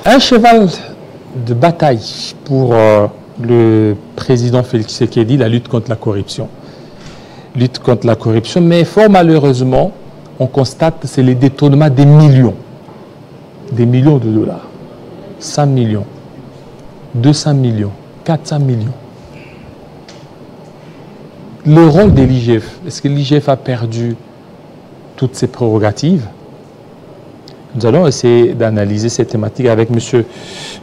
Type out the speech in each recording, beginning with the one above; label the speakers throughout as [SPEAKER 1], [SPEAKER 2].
[SPEAKER 1] Un cheval de bataille pour le président Félix Tshisekedi, la lutte contre la corruption. Lutte contre la corruption, mais fort malheureusement, on constate que c'est les détournements des millions de dollars. 100 millions, 200 millions, 400 millions. Le rôle de l'IGF, est-ce que l'IGF a perdu toutes ses prérogatives? Nous allons essayer d'analyser cette thématique avec M.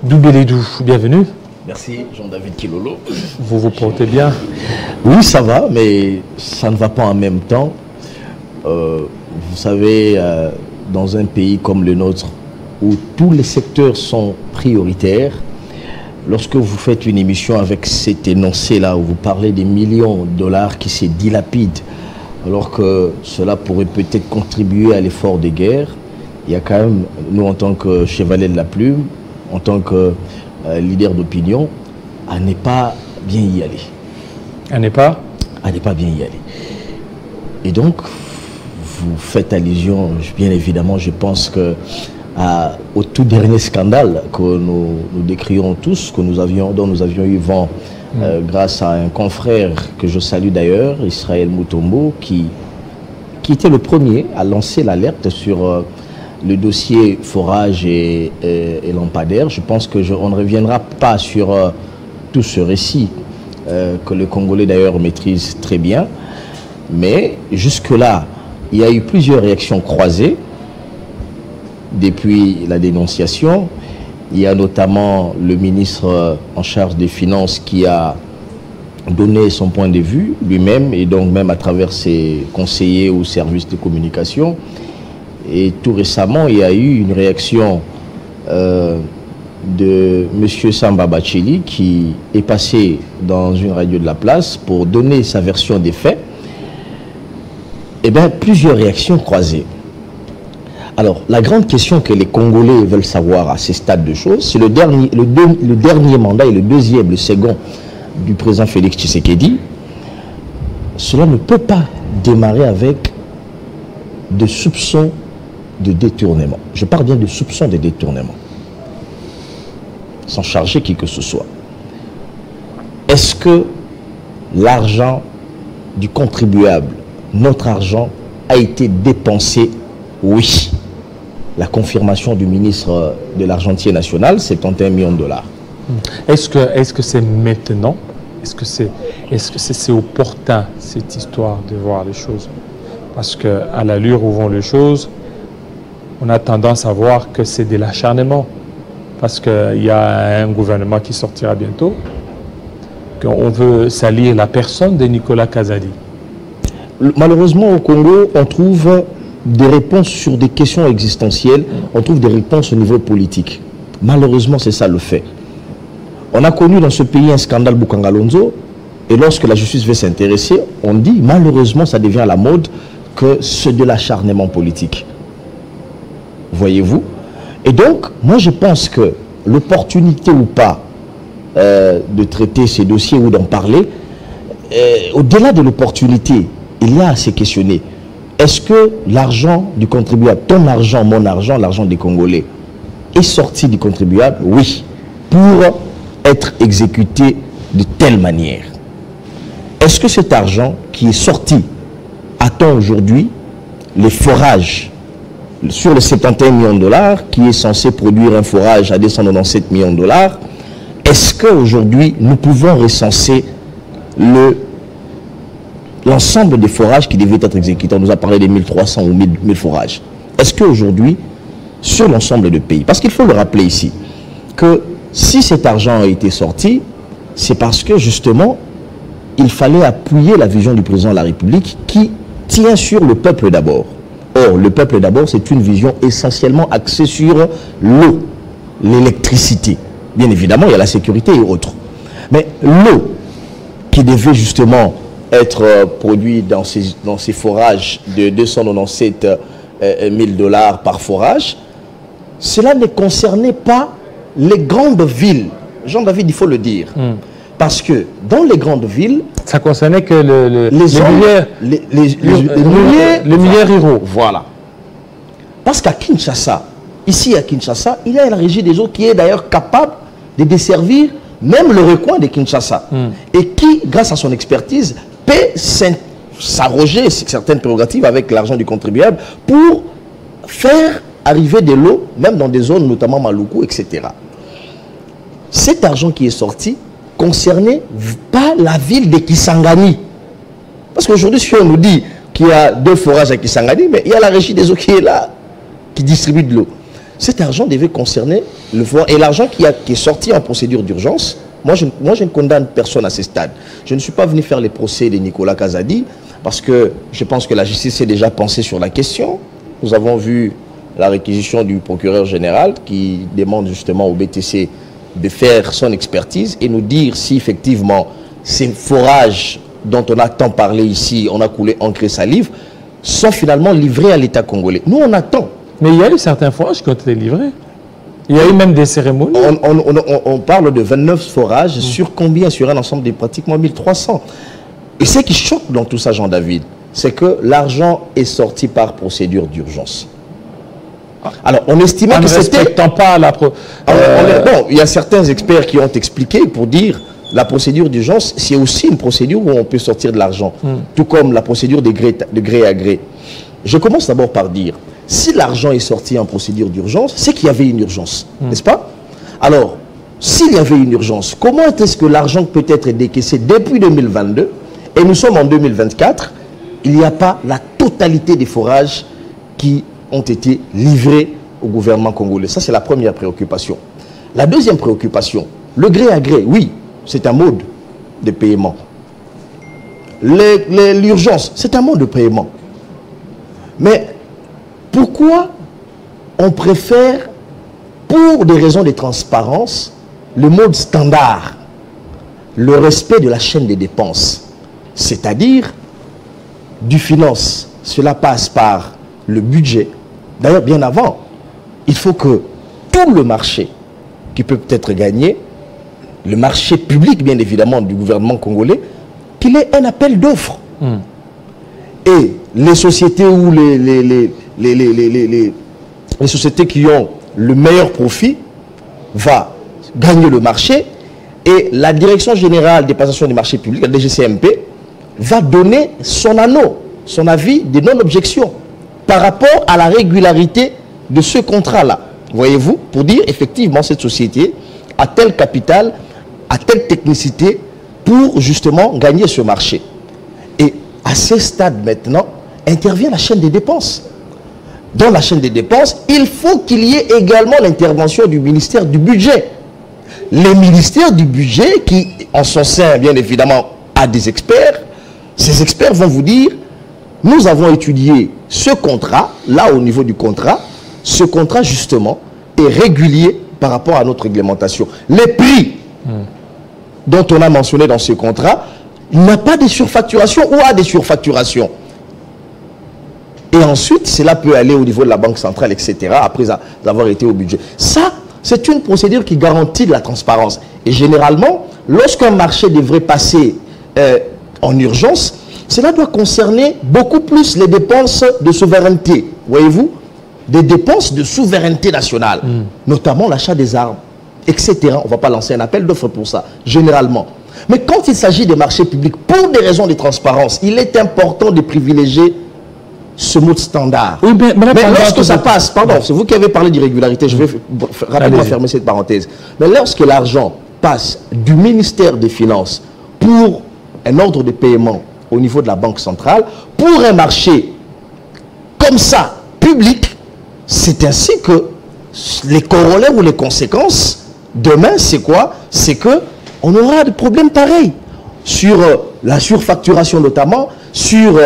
[SPEAKER 1] Doubeledou. Bienvenue.
[SPEAKER 2] Merci, Jean-David Kilolo.
[SPEAKER 1] Vous vous portez bien?
[SPEAKER 2] Oui, ça va, mais ça ne va pas en même temps. Vous savez, dans un pays comme le nôtre, où tous les secteurs sont prioritaires, lorsque vous faites une émission avec cet énoncé-là, où vous parlez des millions de dollars qui se dilapident, alors que cela pourrait peut-être contribuer à l'effort de guerre, il y a quand même, nous en tant que chevalier de la plume, en tant que leader d'opinion, à ne pas bien y aller.
[SPEAKER 1] À ne pas?
[SPEAKER 2] À ne pas bien y aller. Et donc, vous faites allusion, bien évidemment, je pense que au tout dernier scandale que nous décrions tous, dont nous avions eu vent grâce à un confrère que je salue d'ailleurs, Israël Mutombo, qui était le premier à lancer l'alerte sur le dossier forage et lampadaire. Je pense qu'on ne reviendra pas sur tout ce récit que le Congolais d'ailleurs maîtrise très bien. Mais jusque-là, il y a eu plusieurs réactions croisées depuis la dénonciation. Il y a notamment le ministre en charge des Finances qui a donné son point de vue lui-même et donc même à travers ses conseillers ou services de communication. Et tout récemment, il y a eu une réaction de M. Samba Bacheli qui est passé dans une radio de la place pour donner sa version des faits. Eh bien, plusieurs réactions croisées. Alors, la grande question que les Congolais veulent savoir à ces stades de choses, c'est le dernier mandat et le second du président Félix Tshisekedi. Cela ne peut pas démarrer avec des soupçons de détournement. Je parle bien de soupçons de détournement. Sans charger qui que ce soit. Est-ce que l'argent du contribuable, notre argent, a été dépensé? Oui. La confirmation du ministre de l'Argentier national, 71 millions de dollars.
[SPEAKER 1] Est-ce que c'est maintenant? Est-ce que c'est opportun, cette histoire, de voir les choses? Parce qu'à l'allure où vont les choses, on a tendance à voir que c'est de l'acharnement. Parce qu'il y a un gouvernement qui sortira bientôt, qu'on veut salir la personne de Nicolas Kazadi.
[SPEAKER 2] Malheureusement, au Congo, on trouve des réponses sur des questions existentielles, on trouve des réponses au niveau politique. Malheureusement, c'est ça le fait. On a connu dans ce pays un scandale Boukangalonzo, et lorsque la justice veut s'intéresser, on dit, malheureusement, ça devient à la mode que c'est de l'acharnement politique. Voyez-vous? Et donc, moi je pense que l'opportunité ou pas de traiter ces dossiers ou d'en parler, au-delà de l'opportunité, il y a à se questionner. Est-ce que l'argent du contribuable, ton argent, mon argent, l'argent des Congolais, est sorti du contribuable? Oui. Pour être exécuté de telle manière. Est-ce que cet argent qui est sorti attend aujourd'hui les forages sur les 71 millions de dollars, qui est censé produire un forage à 297 millions de dollars? Est-ce qu'aujourd'hui, nous pouvons recenser l'ensemble des forages qui devaient être exécutés? On nous a parlé des 1300 ou 1000 forages. Est-ce qu'aujourd'hui, sur l'ensemble du pays, parce qu'il faut le rappeler ici, que si cet argent a été sorti, c'est parce que justement, il fallait appuyer la vision du président de la République qui tient sur le peuple d'abord. Or, le peuple d'abord, c'est une vision essentiellement axée sur l'eau, l'électricité. Bien évidemment, il y a la sécurité et autres. Mais l'eau qui devait justement être produite dans ces forages de 297 000 dollars par forage, cela ne concernait pas les grandes villes. Jean-David, il faut le dire. Parce que dans les grandes villes...
[SPEAKER 1] Ça concernait que les
[SPEAKER 2] milliers
[SPEAKER 1] ruraux.
[SPEAKER 2] Voilà. Parce qu'à Kinshasa, ici à Kinshasa, il y a la régie des eaux qui est d'ailleurs capable de desservir même le recoin de Kinshasa. Et qui, grâce à son expertise, peut s'arroger certaines prérogatives avec l'argent du contribuable pour faire arriver de l'eau, même dans des zones notamment Maluku, etc. Cet argent qui est sorti concernait pas la ville de Kisangani. Parce qu'aujourd'hui, si on nous dit qu'il y a 2 forages à Kisangani, mais il y a la régie des eaux qui est là, qui distribue de l'eau. Cet argent devait concerner le forage. Et l'argent qui est sorti en procédure d'urgence, moi je ne condamne personne à ce stade. Je ne suis pas venu faire les procès de Nicolas Kazadi, parce que je pense que la justice s'est déjà pensée sur la question. Nous avons vu la réquisition du procureur général qui demande justement au BTC de faire son expertise et nous dire si effectivement ces forages dont on a tant parlé ici, on a coulé encre et salive, sont finalement livrés à l'État congolais. Nous, on attend.
[SPEAKER 1] Mais il y a eu certains forages qui ont été livrés. Il y a eu même des cérémonies.
[SPEAKER 2] On parle de 29 forages sur combien? Sur un ensemble de pratiquement 1300. Et ce qui choque dans tout ça, Jean-David, c'est que l'argent est sorti par procédure d'urgence. Alors, on estimait que c'était...
[SPEAKER 1] En ne respectant pas la...
[SPEAKER 2] Bon, il y a certains experts qui ont expliqué pour dire la procédure d'urgence, c'est aussi une procédure où on peut sortir de l'argent, tout comme la procédure de gré à gré. Je commence d'abord par dire, si l'argent est sorti en procédure d'urgence, c'est qu'il y avait une urgence, n'est-ce pas? Alors, s'il y avait une urgence, comment est-ce que l'argent peut être décaissé depuis 2022 et nous sommes en 2024, il n'y a pas la totalité des forages qui ont été livrés au gouvernement congolais? Ça, c'est la première préoccupation. La deuxième préoccupation, le gré à gré, oui, c'est un mode de paiement. L'urgence, c'est un mode de paiement. Mais pourquoi on préfère, pour des raisons de transparence, le mode standard, le respect de la chaîne des dépenses, c'est-à-dire du finance, cela passe par le budget. D'ailleurs, bien avant, il faut que tout le marché qui peut être gagné, le marché public, bien évidemment, du gouvernement congolais, qu'il ait un appel d'offres. Et les sociétés ou les sociétés qui ont le meilleur profit va gagner le marché et la Direction Générale des Passations des Marchés Publics, la DGCMP, va donner son avis de non-objection par rapport à la régularité de ce contrat-là. Voyez-vous, pour dire effectivement cette société a tel capital, a telle technicité pour justement gagner ce marché. Et à ce stade maintenant, intervient la chaîne des dépenses. Dans la chaîne des dépenses, il faut qu'il y ait également l'intervention du ministère du budget. Les ministères du budget qui, en son sein, bien évidemment, a des experts, ces experts vont vous dire, nous avons étudié ce contrat, là au niveau du contrat, ce contrat justement est régulier par rapport à notre réglementation. Les prix dont on a mentionné dans ce contrat, il n'y a pas de surfacturation ou a des surfacturations. Et ensuite, cela peut aller au niveau de la Banque centrale, etc., après avoir été au budget. Ça, c'est une procédure qui garantit de la transparence. Et généralement, lorsqu'un marché devrait passer en urgence, cela doit concerner beaucoup plus les dépenses de souveraineté. Voyez-vous, des dépenses de souveraineté nationale, notamment l'achat des armes, etc. On ne va pas lancer un appel d'offres pour ça, généralement. Mais quand il s'agit des marchés publics, pour des raisons de transparence, il est important de privilégier ce mode standard. Oui, mais lorsque ça passe, pardon, c'est vous qui avez parlé d'irrégularité, je vais rapidement fermer cette parenthèse. Mais lorsque l'argent passe du ministère des Finances pour un ordre de paiement au niveau de la Banque centrale, pour un marché comme ça, public, c'est ainsi que les corollaires ou les conséquences, demain, c'est quoi? C'est que on aura des problèmes pareils sur la surfacturation notamment, sur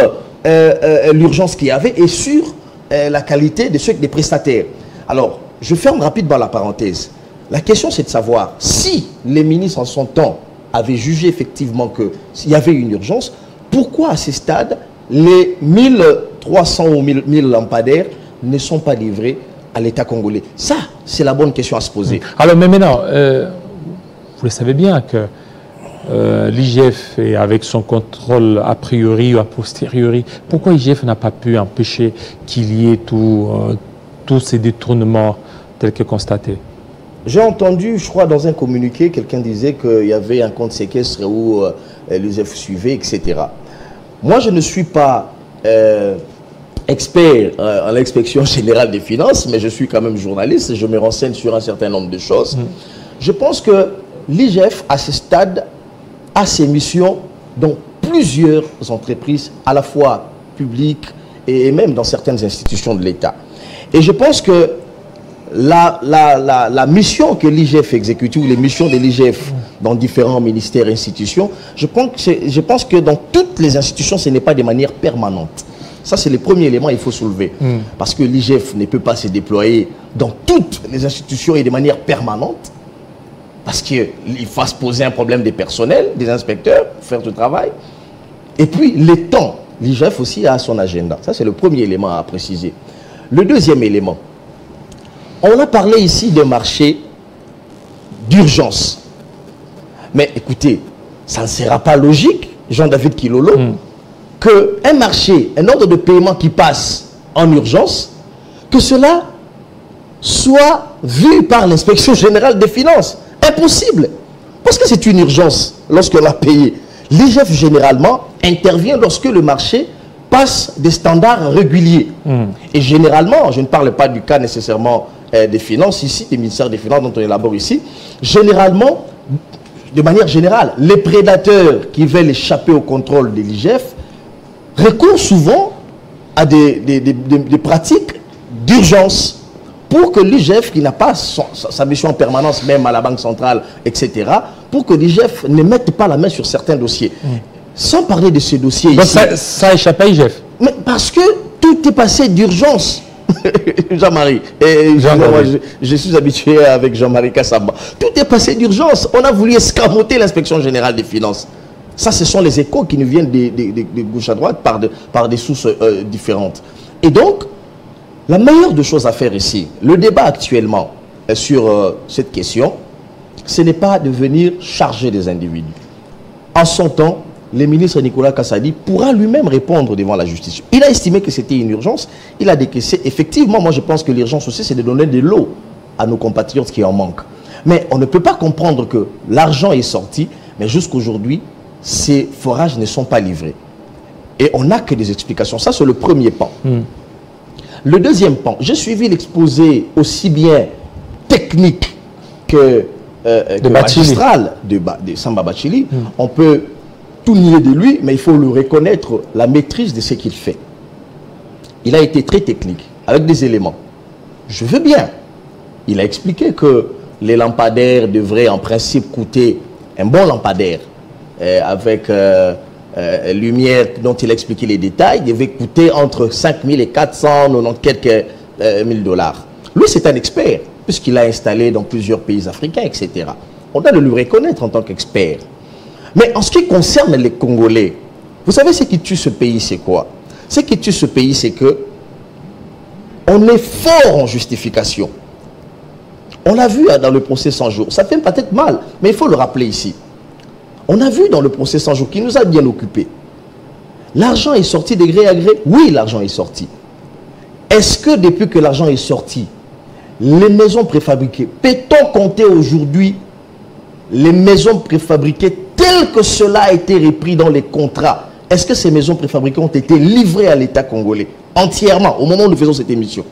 [SPEAKER 2] l'urgence qu'il y avait et sur la qualité des prestataires. Alors, je ferme rapidement la parenthèse. La question, c'est de savoir si les ministres en son temps avaient jugé effectivement qu'il y avait une urgence, pourquoi à ce stade, les 1300 ou 1000 lampadaires ne sont pas livrés à l'État congolais? Ça, c'est la bonne question à se poser.
[SPEAKER 1] Alors, mais maintenant, vous le savez bien que l'IGF, avec son contrôle a priori ou a posteriori, pourquoi l'IGF n'a pas pu empêcher qu'il y ait tous ces détournements tel que constaté.
[SPEAKER 2] J'ai entendu, je crois, dans un communiqué, quelqu'un disait qu'il y avait un compte séquestre où l'USF suivait, etc. Moi, je ne suis pas expert en l'inspection générale des finances, mais je suis quand même journaliste et je me renseigne sur un certain nombre de choses. Je pense que l'IGF, à ce stade, a ses missions dans plusieurs entreprises, à la fois publiques et même dans certaines institutions de l'État. Et je pense que la mission que l'IGF exécute, ou les missions de l'IGF dans différents ministères et institutions, je pense que dans toutes les institutions, ce n'est pas de manière permanente. Ça, c'est le premier élément qu'il faut soulever. Parce que l'IGF ne peut pas se déployer dans toutes les institutions et de manière permanente. Parce qu'il faut se poser un problème des personnels, des inspecteurs, pour faire du travail. Et puis, les temps. L'IGF aussi a son agenda. Ça, c'est le premier élément à préciser. Le deuxième élément. On a parlé ici de marché d'urgence. Mais écoutez, ça ne sera pas logique, Jean-David Kilolo, qu'un marché, un ordre de paiement qui passe en urgence, que cela soit vu par l'inspection générale des finances. Impossible. Parce que c'est une urgence lorsqu'on a payé. L'IGF, généralement, intervient lorsque le marché passe des standards réguliers. Et généralement, je ne parle pas du cas nécessairement des finances ici, des ministères des finances dont on élabore ici, généralement, de manière générale, les prédateurs qui veulent échapper au contrôle de l'IGF recourent souvent à des pratiques d'urgence pour que l'IGF, qui n'a pas sa mission en permanence, même à la Banque centrale, etc., pour que l'IGF ne mette pas la main sur certains dossiers. Sans parler de ces dossiers
[SPEAKER 1] donc
[SPEAKER 2] ici.
[SPEAKER 1] ça échappe à l'IGF.
[SPEAKER 2] Mais parce que tout est passé d'urgence. Jean-Marie, je suis habitué avec Jean-Marie Kassamba. Tout est passé d'urgence. On a voulu escamoter l'inspection générale des finances. Ça, ce sont les échos qui nous viennent de gauche à droite par des sources différentes. Et donc, la meilleure des choses à faire ici, le débat actuellement sur cette question, ce n'est pas de venir charger des individus. En son temps, le ministre Nicolas Kassadi pourra lui-même répondre devant la justice. Il a estimé que c'était une urgence, il a décaissé. Effectivement, moi je pense que l'urgence aussi, c'est de donner de l'eau à nos compatriotes qui en manquent. Mais on ne peut pas comprendre que l'argent est sorti, mais jusqu'aujourd'hui, ces forages ne sont pas livrés. Et on n'a que des explications. Ça, c'est le premier pan. Le deuxième pan, j'ai suivi l'exposé aussi bien technique que magistral de Samba Bachili. On peut tout nier de lui, mais il faut le reconnaître, la maîtrise de ce qu'il fait. Il a été très technique, avec des éléments. Je veux bien. Il a expliqué que les lampadaires devraient en principe coûter, un bon lampadaire, avec lumière dont il a expliqué les détails, devait coûter entre 5 000 et 490 quelques $1000. Lui, c'est un expert, puisqu'il a installé dans plusieurs pays africains, etc. On doit le lui reconnaître en tant qu'expert. Mais en ce qui concerne les Congolais, vous savez ce qui tue ce pays, c'est quoi? Ce qui tue ce pays, c'est que on est fort en justification. On l'a vu dans le procès 100 jours. Ça fait peut-être mal, mais il faut le rappeler ici. On a vu dans le procès 100 jours qui nous a bien occupés. L'argent est sorti de gré à gré. Oui, l'argent est sorti. Est-ce que depuis que l'argent est sorti, les maisons préfabriquées, peut-on compter aujourd'hui les maisons préfabriquées telles que cela a été repris dans les contrats? Est-ce que ces maisons préfabriquées ont été livrées à l'État congolais entièrement au moment où nous faisons cette émission?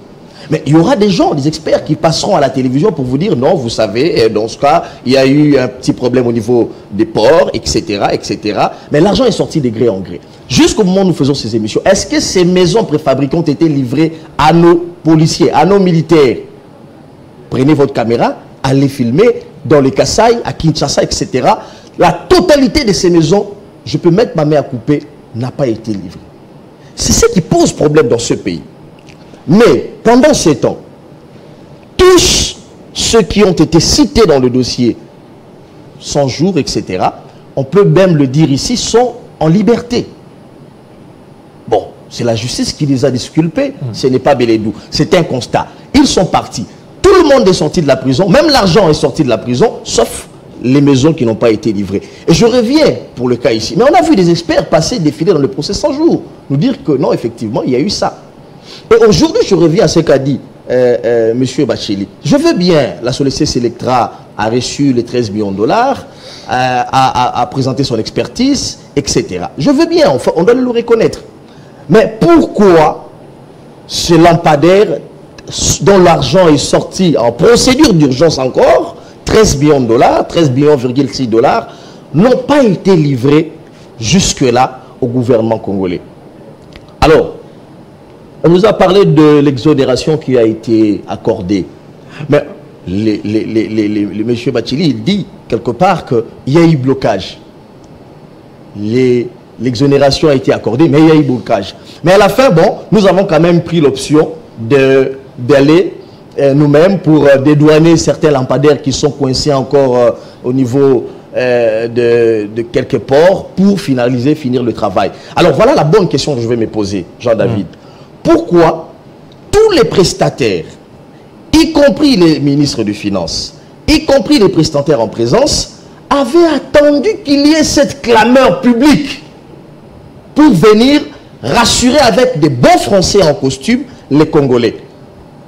[SPEAKER 2] Mais il y aura des gens, des experts qui passeront à la télévision pour vous dire non, vous savez, dans ce cas, il y a eu un petit problème au niveau des ports, etc., etc. Mais l'argent est sorti de gré en gré. Jusqu'au moment où nous faisons ces émissions, est-ce que ces maisons préfabriquées ont été livrées à nos policiers, à nos militaires? Prenez votre caméra, allez filmer dans les Kasaï, à Kinshasa, etc. La totalité de ces maisons, je peux mettre ma main à couper, n'a pas été livrée. C'est ce qui pose problème dans ce pays. Mais pendant ces temps, tous ceux qui ont été cités dans le dossier 100 jours, etc., on peut même le dire ici, sont en liberté. Bon, c'est la justice qui les a disculpés, ce n'est pas Bélédou, c'est un constat. Ils sont partis. Tout le monde est sorti de la prison, même l'argent est sorti de la prison, sauf les maisons qui n'ont pas été livrées. Et je reviens pour le cas ici. Mais on a vu des experts passer, défiler dans le procès 100 jours, nous dire que non, effectivement, il y a eu ça. Et aujourd'hui, je reviens à ce qu'a dit Monsieur Bacheli. Je veux bien, la Société Selectra a reçu les 13 millions de dollars, a présenté son expertise, etc. Je veux bien, enfin, on doit le reconnaître. Mais pourquoi ce lampadaire dont l'argent est sorti en procédure d'urgence encore, 13 millions de dollars, 13,6 millions de dollars, n'ont pas été livrés jusque-là au gouvernement congolais? Alors, on nous a parlé de l'exonération qui a été accordée. Mais M. Bacheli, il dit quelque part qu'il y a eu blocage. L'exonération a été accordée, mais il y a eu blocage. Mais à la fin, bon, nous avons quand même pris l'option d'aller nous-mêmes pour dédouaner certains lampadaires qui sont coincés encore au niveau de quelques ports pour finir le travail. Alors voilà la bonne question que je vais me poser, Jean-David. Pourquoi tous les prestataires, y compris les ministres des Finances, y compris les prestataires en présence, avaient attendu qu'il y ait cette clameur publique pour venir rassurer avec des bons Français en costume les Congolais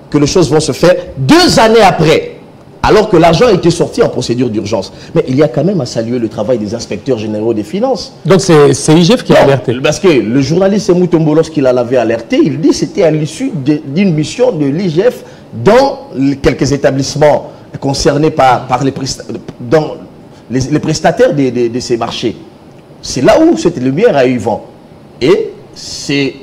[SPEAKER 2] que les choses vont se faire 2 années après, alors que l'argent a été sorti en procédure d'urgence? Mais il y a quand même à saluer le travail des inspecteurs généraux des finances.
[SPEAKER 1] Donc c'est IGF qui a alerté?
[SPEAKER 2] Parce que le journaliste Moutombo, lorsqu'il l'avait alerté, il dit que c'était à l'issue d'une mission de l'IGF dans quelques établissements concernés par les prestataires de ces marchés. C'est là où cette lumière a eu vent. Et c'est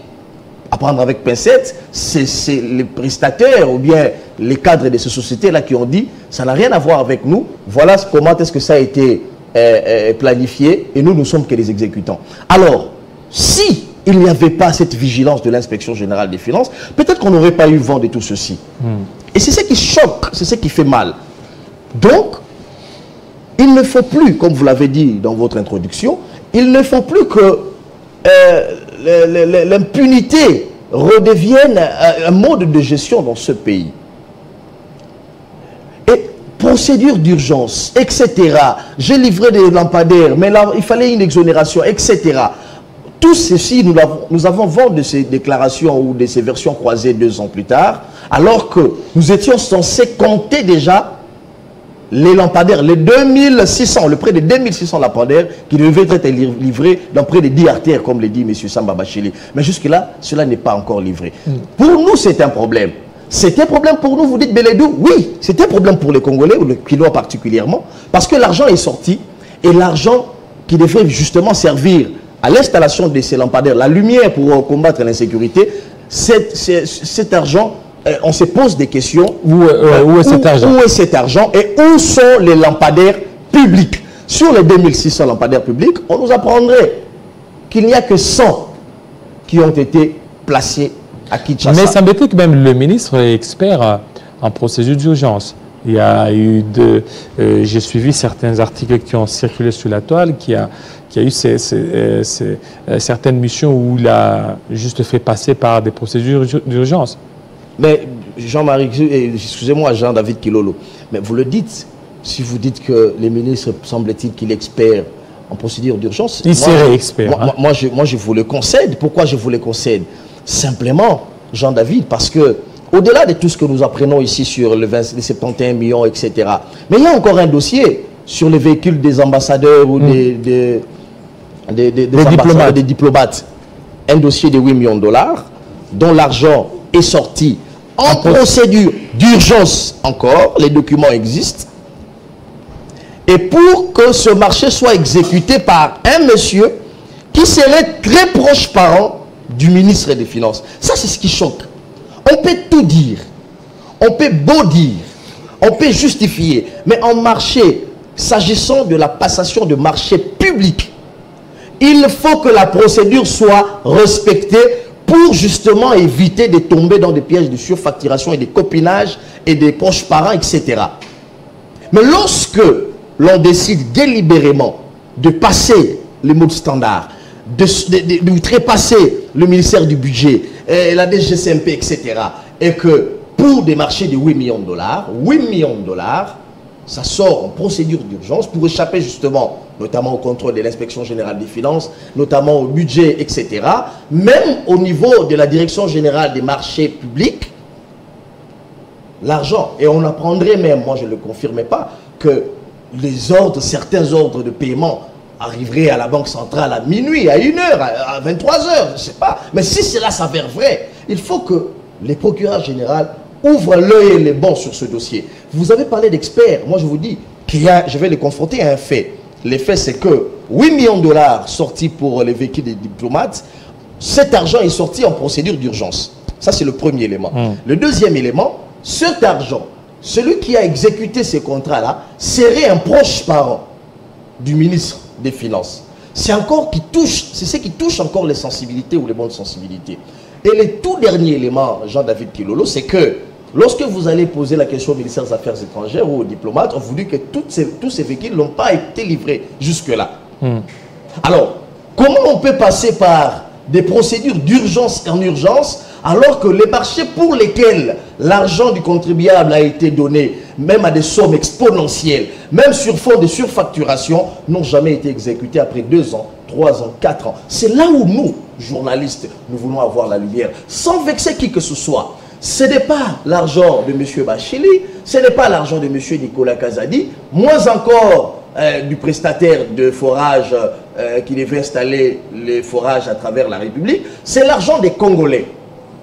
[SPEAKER 2] à prendre avec pincette, c'est les prestataires ou bien les cadres de ces sociétés-là qui ont dit ça n'a rien à voir avec nous, voilà comment est-ce que ça a été planifié et nous ne sommes que les exécutants. Alors, si il n'y avait pas cette vigilance de l'inspection générale des finances, peut-être qu'on n'aurait pas eu vent de tout ceci. Et c'est ce qui choque, c'est ce qui fait mal. Donc, il ne faut plus, comme vous l'avez dit dans votre introduction, il ne faut plus que l'impunité redevienne un mode de gestion dans ce pays. Et procédure d'urgence, etc. J'ai livré des lampadaires, mais là, il fallait une exonération, etc. Tout ceci, nous avons vent de ces déclarations ou de ces versions croisées 2 ans plus tard, alors que nous étions censés compter déjà les lampadaires, les 2600, le près de 2600 lampadaires qui devaient être livrés dans près de 10 artères, comme le dit M. Samba Bacheli. Mais jusque-là, cela n'est pas encore livré. Pour nous, c'est un problème. C'était un problème pour nous, vous dites Beledou? Oui, c'était un problème pour les Congolais, ou le Kinois particulièrement, parce que l'argent est sorti, et l'argent qui devait justement servir à l'installation de ces lampadaires, la lumière pour combattre l'insécurité, cet argent, on se pose des questions. Où est cet argent? Où est cet argent et où sont les lampadaires publics? Sur les 2600 lampadaires publics, on nous apprendrait qu'il n'y a que 100 qui ont été placés à Kinshasa.
[SPEAKER 1] Mais ça m'était que même le ministre est expert en procédure d'urgence. Il y a eu j'ai suivi certains articles qui ont circulé sur la toile, qui a eu certaines missions où il a juste fait passer par des procédures d'urgence. Mais
[SPEAKER 2] Jean-Marie, excusez-moi Jean-David Kilolo, mais vous le dites, si vous dites que les ministres, semble-t-il qu'il est expert en procédure d'urgence.
[SPEAKER 1] Il serait expert.
[SPEAKER 2] Moi, je vous le concède. Pourquoi je vous le concède? Simplement, Jean-David, parce que au-delà de tout ce que nous apprenons ici sur les 71 millions, etc., mais il y a encore un dossier sur les véhicules des ambassadeurs ou des diplomates. Un dossier de 8 millions de dollars, dont l'argent est sorti en procédure d'urgence encore, les documents existent. Et pour que ce marché soit exécuté par un monsieur qui serait très proche parent du ministre des Finances. Ça, c'est ce qui choque. On peut tout dire, on peut beau dire, on peut justifier, mais en marché, s'agissant de la passation de marché public, il faut que la procédure soit respectée pour justement éviter de tomber dans des pièges de surfacturation et de copinage et des proches parents, etc. Mais lorsque l'on décide délibérément de passer les modes standards, de trépasser le ministère du budget, la DGCMP, etc., et que pour des marchés de 8 millions de dollars, ça sort en procédure d'urgence pour échapper justement, notamment au contrôle de l'inspection générale des finances, notamment au budget, etc., même au niveau de la direction générale des marchés publics, l'argent. Et on apprendrait même, moi je ne le confirmais pas, que les ordres, certains ordres de paiement arriveraient à la Banque centrale à minuit, à 1h, à 23h, je ne sais pas. Mais si cela s'avère vrai, il faut que les procureurs généraux ouvrent l'œil et les bons sur ce dossier. Vous avez parlé d'experts. Moi je vous dis qu'il y a, je vais les confronter à un fait. Le fait c'est que 8 millions de dollars sortis pour les véhicules des diplomates, cet argent est sorti en procédure d'urgence. Ça c'est le premier élément. Le deuxième élément, cet argent, celui qui a exécuté ces contrats-là, serait un proche parent du ministre des Finances. C'est encore qui touche, c'est ce qui touche encore les sensibilités ou les bonnes sensibilités. Et le tout dernier élément, Jean-David Kilolo, c'est que lorsque vous allez poser la question au ministère des Affaires étrangères ou aux diplomates, on vous dit que tous ces véhicules n'ont pas été livrés jusque-là. Alors, comment on peut passer par des procédures d'urgence en urgence alors que les marchés pour lesquels l'argent du contribuable a été donné, même à des sommes exponentielles, même sur fond de surfacturation, n'ont jamais été exécutés après 2 ans, 3 ans, 4 ans. C'est là où nous, journalistes, nous voulons avoir la lumière, sans vexer qui que ce soit. Ce n'est pas l'argent de M. Bachili, ce n'est pas l'argent de M. Nicolas Kazadi, moins encore du prestataire de forage qui devait installer les forages à travers la République, c'est l'argent des Congolais.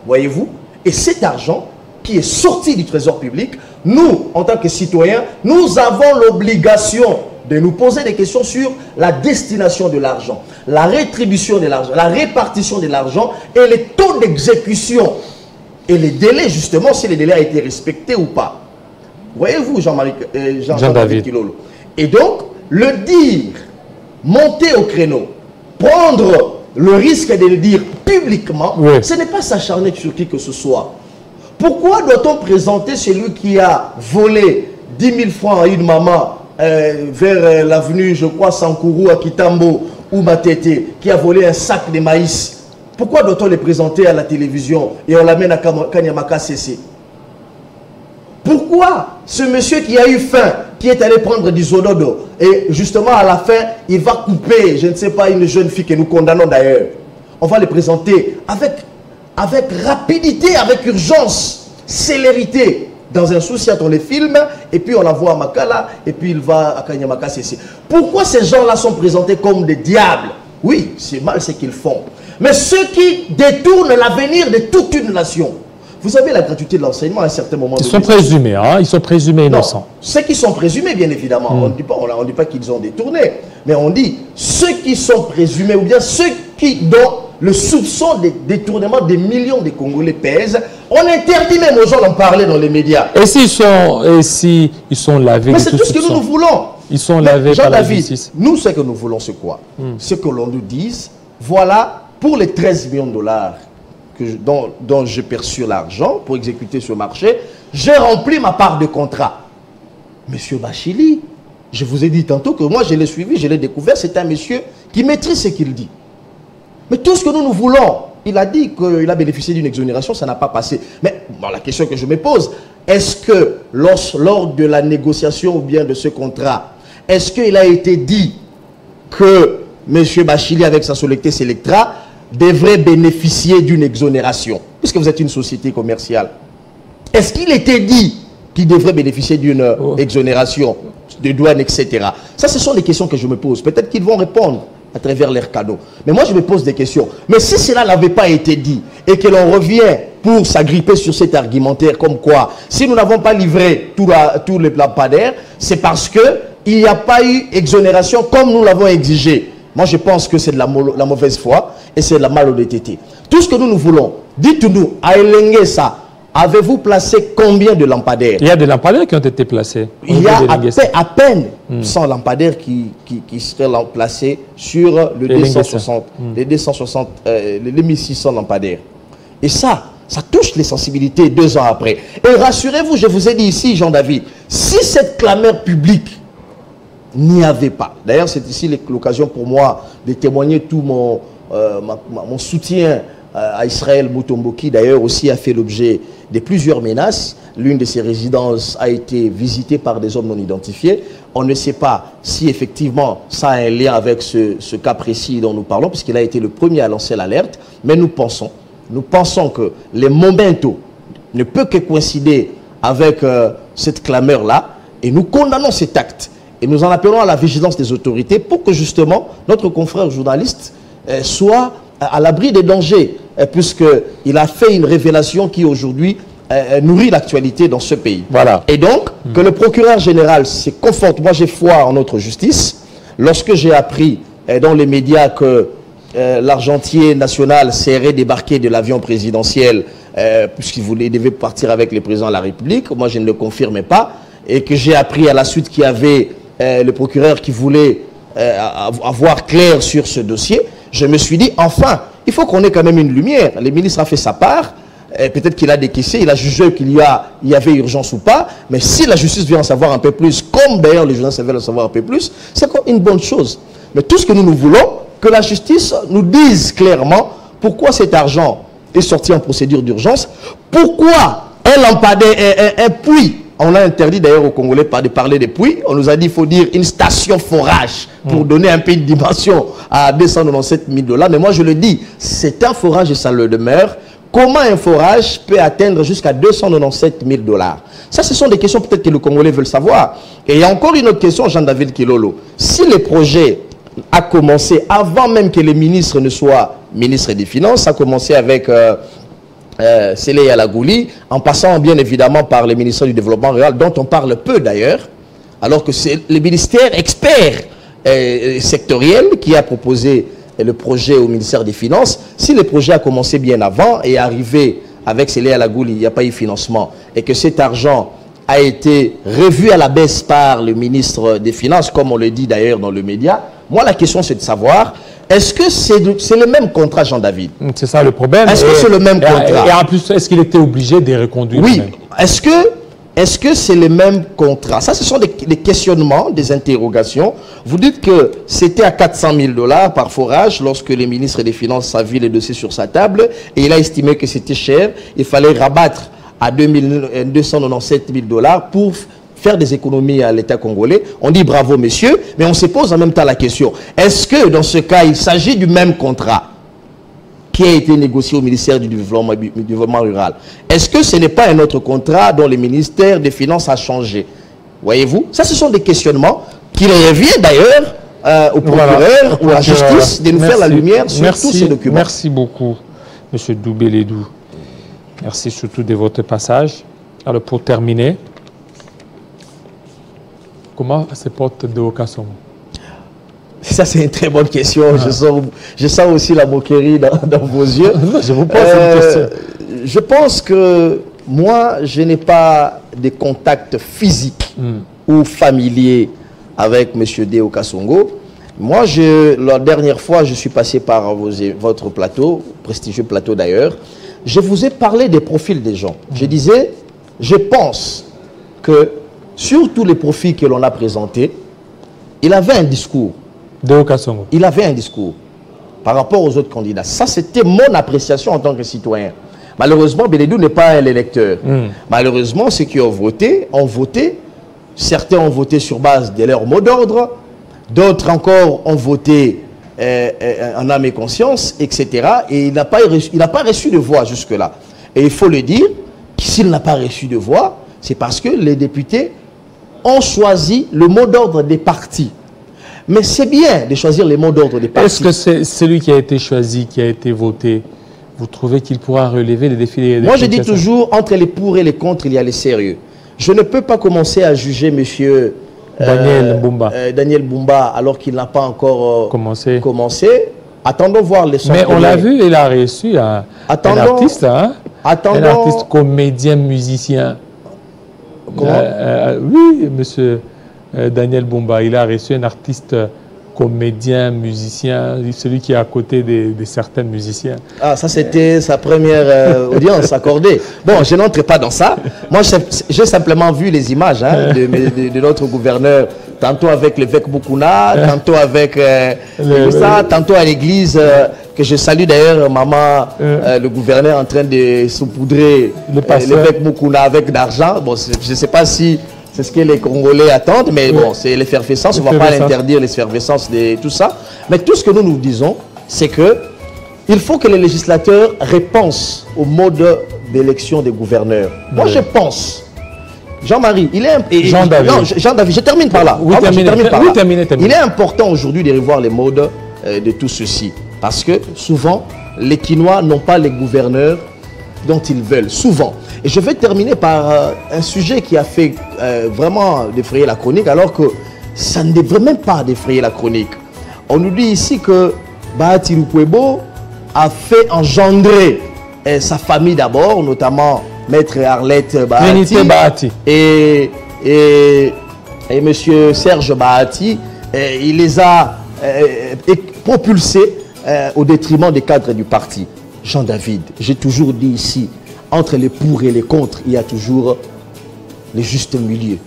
[SPEAKER 2] Voyez-vous? Et cet argent qui est sorti du trésor public, nous, en tant que citoyens, nous avons l'obligation de nous poser des questions sur la destination de l'argent, la rétribution de l'argent, la répartition de l'argent et les taux d'exécution et les délais, justement, si les délais ont été respectés ou pas. Voyez-vous, Jean-David Kilolo. Et donc, le dire, monter au créneau, prendre le risque de le dire publiquement, oui, ce n'est pas s'acharner sur qui que ce soit. Pourquoi doit-on présenter celui qui a volé 10 000 francs à une maman vers l'avenue, je crois, Sankourou à Kitambo ou Matete, qui a volé un sac de maïs? Pourquoi doit-on les présenter à la télévision et on l'amène à Kanyamaka CC? Pourquoi ce monsieur qui a eu faim, qui est allé prendre du zododo, et justement à la fin, il va couper, je ne sais pas, une jeune fille que nous condamnons d'ailleurs. On va les présenter avec rapidité, avec urgence, célérité. Dans un souci, on les filme, et puis on la voit à Makala, et puis il va à Kanyamaka CC. Pourquoi ces gens-là sont présentés comme des diables? Oui, c'est mal ce qu'ils font. Mais ceux qui détournent l'avenir de toute une nation. Vous savez, la gratuité de l'enseignement à un certain moment... Ils
[SPEAKER 1] sont présumés, hein? Ils sont présumés innocents.
[SPEAKER 2] Non, ceux qui sont présumés, bien évidemment. On ne dit pas qu'ils ont détourné. Mais on dit ceux qui sont présumés, ou bien ceux dont le soupçon de détournement des millions de Congolais pèse. On interdit même aux gens d'en parler dans les médias.
[SPEAKER 1] Et s'ils sont lavés...
[SPEAKER 2] Mais c'est tout ce que nous voulons.
[SPEAKER 1] Ils sont lavés par la justice.
[SPEAKER 2] Nous, ce que nous voulons, c'est quoi? C'est que l'on nous dise, voilà, pour les 13 millions de dollars dont j'ai perçu l'argent pour exécuter ce marché, j'ai rempli ma part de contrat. Monsieur Bachili, je vous ai dit tantôt que moi je l'ai suivi, je l'ai découvert, c'est un monsieur qui maîtrise ce qu'il dit. Mais tout ce que nous voulons, il a dit qu'il a bénéficié d'une exonération, ça n'a pas passé. Mais bon, la question que je me pose, est-ce que lors de la négociation ou bien de ce contrat, est-ce qu'il a été dit que monsieur Bachili avec sa Solecté Selectra devrait bénéficier d'une exonération, puisque vous êtes une société commerciale? Est-ce qu'il était dit qu'il devrait bénéficier d'une exonération de douane, etc.? Ça, ce sont des questions que je me pose. Peut-être qu'ils vont répondre à travers leurs cadeaux. Mais moi, je me pose des questions. Mais si cela n'avait pas été dit et que l'on revient pour s'agripper sur cet argumentaire comme quoi, si nous n'avons pas livré tous les lampadaires, c'est parce qu'il n'y a pas eu exonération comme nous l'avons exigé. Moi, je pense que c'est de la mauvaise foi et c'est de la malhonnêteté. Tout ce que nous voulons, dites-nous, à Elengue, ça, avez-vous placé combien de lampadaires? Il
[SPEAKER 1] y a des lampadaires qui ont été placés.
[SPEAKER 2] Il y a à peine 100 lampadaires qui seraient placés sur le 260, les 1600 lampadaires. Et ça touche les sensibilités 2 ans après. Et rassurez-vous, je vous ai dit ici, Jean-David, si cette clameur publique n'y avait pas. D'ailleurs, c'est ici l'occasion pour moi de témoigner tout mon soutien à Israël Mutombo, qui d'ailleurs aussi a fait l'objet de plusieurs menaces. L'une de ses résidences a été visitée par des hommes non identifiés. On ne sait pas si effectivement ça a un lien avec ce cas précis dont nous parlons, puisqu'il a été le premier à lancer l'alerte. Mais nous pensons que les momentos ne peuvent que coïncider avec cette clameur-là, et nous condamnons cet acte. Et nous en appelons à la vigilance des autorités pour que justement notre confrère journaliste soit à l'abri des dangers, puisqu'il a fait une révélation qui aujourd'hui nourrit l'actualité dans ce pays.
[SPEAKER 1] Voilà.
[SPEAKER 2] Et donc, que le procureur général se conforte. Moi, j'ai foi en notre justice. Lorsque j'ai appris dans les médias que l'argentier national serait débarqué de l'avion présidentiel, puisqu'il devait partir avec le président de la République, moi je ne le confirmais pas, et que j'ai appris à la suite qu'il y avait le procureur qui voulait avoir clair sur ce dossier, je me suis dit, enfin, il faut qu'on ait quand même une lumière. Le ministre a fait sa part, peut-être qu'il a décaissé, il a jugé qu'il y avait urgence ou pas, mais si la justice vient en savoir un peu plus, comme d'ailleurs les journalistes veulent en savoir un peu plus, c'est une bonne chose. Mais tout ce que nous voulons, que la justice nous dise clairement pourquoi cet argent est sorti en procédure d'urgence, pourquoi un lampadaire, un puits. On a interdit d'ailleurs aux Congolais de parler des puits. On nous a dit qu'il faut dire une station forage pour donner un peu de dimension à 297 000 $. Mais moi je le dis, c'est un forage et ça le demeure. Comment un forage peut atteindre jusqu'à 297 000 $? Ça, ce sont des questions peut-être que les Congolais veulent savoir. Et il y a encore une autre question, Jean-David Kilolo. Si le projet a commencé avant même que le ministre ne soit ministre des Finances, ça a commencé avec Sélé Yalagouli, en passant bien évidemment par le ministère du Développement rural, dont on parle peu d'ailleurs, alors que c'est le ministère expert sectoriel qui a proposé le projet au ministère des Finances. Si le projet a commencé bien avant et est arrivé avec Sélé Yalagouli, il n'y a pas eu financement, et que cet argent a été revu à la baisse par le ministre des Finances, comme on le dit d'ailleurs dans le média, moi la question c'est de savoir, est-ce que c'est le même contrat, Jean-David?
[SPEAKER 1] C'est ça le problème.
[SPEAKER 2] Est-ce que c'est le même contrat?
[SPEAKER 1] Et en plus, est-ce qu'il était obligé de reconduire?
[SPEAKER 2] Oui. Est-ce que c'est le même contrat? Ça, ce sont des questionnements, des interrogations. Vous dites que c'était à 400 000 $ par forage lorsque le ministre des Finances a vu les dossiers sur sa table et il a estimé que c'était cher. Il fallait rabattre à 297 000 $ pour faire des économies à l'État congolais. On dit bravo messieurs, mais on se pose en même temps la question, est-ce que dans ce cas il s'agit du même contrat qui a été négocié au ministère du Développement rural? Est-ce que ce n'est pas un autre contrat dont le ministère des Finances a changé? Voyez-vous, ça ce sont des questionnements qui reviennent d'ailleurs au procureur ou à la justice de nous faire la lumière sur tous ces documents.
[SPEAKER 1] Merci beaucoup M. Doubélédou. Merci surtout de votre passage. Alors pour terminer, comment se porte Deo Kasongo?
[SPEAKER 2] Ça, c'est une très bonne question. Je sens aussi la moquerie dans vos yeux.
[SPEAKER 1] Non, je vous pose une question.
[SPEAKER 2] Je pense que moi, je n'ai pas de contact physique ou familier avec M. Deo Kasongo. Moi, la dernière fois, je suis passé par votre plateau, prestigieux plateau d'ailleurs. Je vous ai parlé des profils des gens. Je disais, je pense que sur tous les profils que l'on a présentés, il avait un discours.
[SPEAKER 1] Deo Kasongo.
[SPEAKER 2] Il avait un discours par rapport aux autres candidats. Ça, c'était mon appréciation en tant que citoyen. Malheureusement, Bélédou n'est pas un électeur. Malheureusement, ceux qui ont voté. Certains ont voté sur base de leur mot d'ordre. D'autres encore ont voté en âme et conscience, etc. Et il n'a pas reçu de voix jusque-là. Et il faut le dire, s'il n'a pas reçu de voix, c'est parce que les députés ont choisi le mot d'ordre des partis. Mais c'est bien de choisir les mots d'ordre des partis.
[SPEAKER 1] Est-ce que c'est celui qui a été choisi, qui a été voté, vous trouvez qu'il pourra relever les défis?
[SPEAKER 2] Moi, je dis toujours, entre les pour et les contre, il y a les sérieux. Je ne peux pas commencer à juger monsieur Daniel Bumba alors qu'il n'a pas encore commencé. Attendons voir les
[SPEAKER 1] Mais on l'a vu, il a reçu un artiste, hein? Un artiste comédien, musicien.
[SPEAKER 2] Comment?
[SPEAKER 1] Oui, monsieur Daniel Bumba, il a reçu un artiste comédien, musicien, celui qui est à côté de certains musiciens. Ah,
[SPEAKER 2] ça c'était sa première audience accordée. Bon, je n'entre pas dans ça. Moi, j'ai simplement vu les images de notre gouverneur, tantôt avec l'évêque Mukuna, tantôt avec tantôt à l'église, que je salue d'ailleurs, maman, le gouverneur en train de saupoudrer l'évêque Mukuna avec d'argent. Bon, je ne sais pas si c'est ce que les Congolais attendent, mais bon, c'est l'effervescence, on ne va pas l'interdire, l'effervescence de tout ça. Mais tout ce que nous disons, c'est que il faut que les législateurs repensent au mode d'élection des gouverneurs. Moi, je pense Jean-Marie, il est...
[SPEAKER 1] Jean-David.
[SPEAKER 2] Non, Jean-David, je termine par là.
[SPEAKER 1] Oui, terminez.
[SPEAKER 2] Il est important aujourd'hui de revoir les modes de tout ceci. Parce que souvent, les Quinois n'ont pas les gouverneurs dont ils veulent. Souvent. Et je vais terminer par un sujet qui a fait vraiment défrayer la chronique, alors que ça ne devrait même pas défrayer la chronique. On nous dit ici que Bahati Lukwebo a fait engendrer sa famille d'abord, notamment Maître Arlette Bahati et Monsieur Serge Bahati. Il les a propulsés au détriment des cadres du parti. Jean-David, j'ai toujours dit ici, entre les pour et les contre, il y a toujours le juste milieu.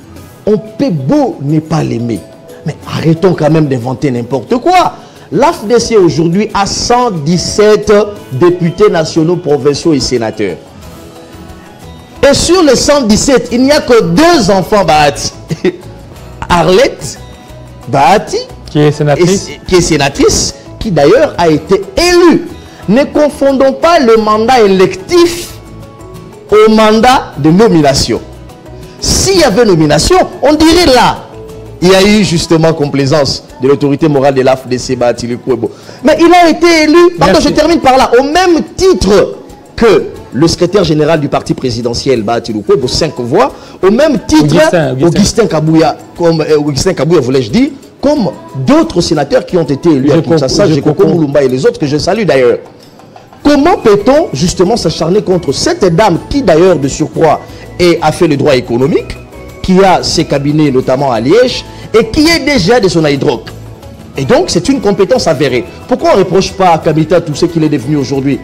[SPEAKER 2] On peut beau ne pas l'aimer, mais arrêtons quand même d'inventer n'importe quoi. L'AFDC aujourd'hui a 117 députés nationaux, provinciaux et sénateurs. Et sur les 117, il n'y a que 2 enfants Bahati. Arlette Bahati, qui est sénatrice, qui d'ailleurs a été élue. Ne confondons pas le mandat électif au mandat de nomination. S'il y avait nomination, on dirait là, il y a eu justement complaisance de l'autorité morale de l'AFDC Bahati Lukwebo. Mais il a été élu, pardon, je termine par là, au même titre que le secrétaire général du parti présidentiel Bahati Lukwebo, 5 voix, au même titre Augustin Kabouya, comme Augustin Kabouya voulais-je dire, comme d'autres sénateurs qui ont été élus à Kinshasa, Jekoko Moulumba et les autres que je salue d'ailleurs. Comment peut-on justement s'acharner contre cette dame qui d'ailleurs de surcroît a fait le droit économique, qui a ses cabinets notamment à Liège et qui est déjà de son hydroc. Et donc c'est une compétence avérée. Pourquoi on ne reproche pas à Kamita tout ce qu'il est devenu aujourd'hui?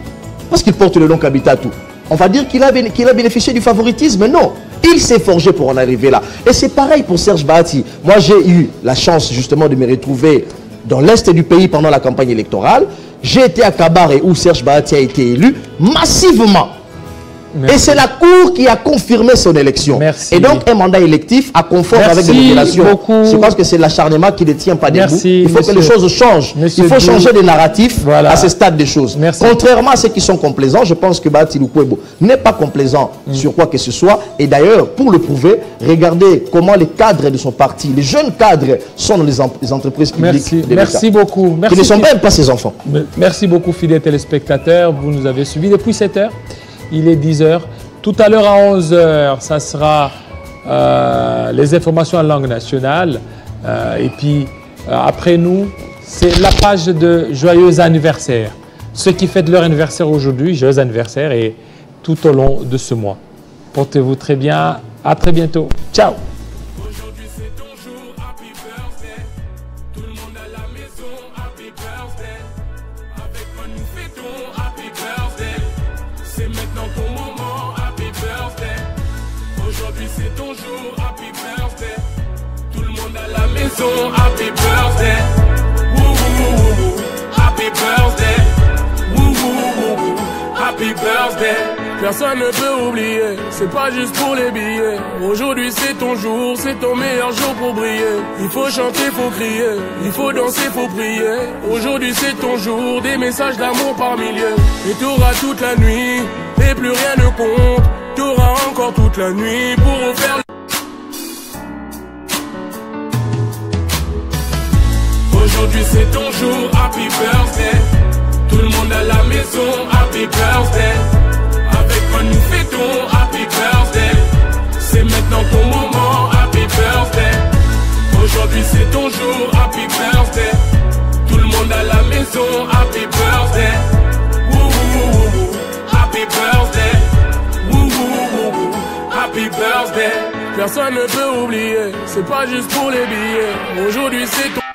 [SPEAKER 2] Parce qu'il porte le nom Kamita tout. On va dire qu'il a bénéficié du favoritisme? Non. Il s'est forgé pour en arriver là. Et c'est pareil pour Serge Bahati. Moi j'ai eu la chance justement de me retrouver dans l'est du pays pendant la campagne électorale. J'ai été à Kabare où Serge Bahati a été élu massivement. Merci. Et c'est la Cour qui a confirmé son élection. Merci. Et donc un mandat électif à conforme avec des populations. Je pense que c'est l'acharnement qui ne tient pas debout. Il faut que les choses changent. Il faut changer des narratifs à ce stade des choses. Contrairement à ceux qui sont complaisants, je pense que Bahati Lukwebo n'est pas complaisant sur quoi que ce soit. Et d'ailleurs, pour le prouver, regardez comment les cadres de son parti, les jeunes cadres, sont dans les entreprises publiques.
[SPEAKER 1] Merci beaucoup.
[SPEAKER 2] Qui ne sont même pas ses enfants.
[SPEAKER 1] Merci beaucoup, fidèles téléspectateurs. Vous nous avez suivis depuis 7 heures. Il est 10 heures. Tout à l'heure à 11 heures, ça sera les informations en langue nationale. Et puis, après nous, c'est la page de joyeux anniversaire. Ceux qui fêtent leur anniversaire aujourd'hui, joyeux anniversaire et tout au long de ce mois. Portez-vous très bien. À très bientôt. Ciao.
[SPEAKER 3] Happy birthday, woo woo woo woo. Happy birthday, woo woo woo woo. Happy birthday. Personne ne peut oublier, c'est pas juste pour les billets. Aujourd'hui c'est ton jour, c'est ton meilleur jour pour briller. Il faut chanter, faut crier, il faut danser, faut prier. Aujourd'hui c'est ton jour, des messages d'amour par milliers. Et t'auras toute la nuit, et plus rien ne compte. T'auras encore toute la nuit pour refaire. Aujourd'hui c'est ton jour, happy birthday. Tout le monde à la maison, happy birthday. Avec moi nous fêtons, happy birthday. C'est maintenant ton moment, happy birthday. Aujourd'hui c'est ton jour, happy birthday. Tout le monde à la maison, happy birthday. Woo woo woo woo. Happy birthday. Woo woo woo woo. Happy birthday. Personne ne peut oublier, c'est pas juste pour les billets. Aujourd'hui c'est ton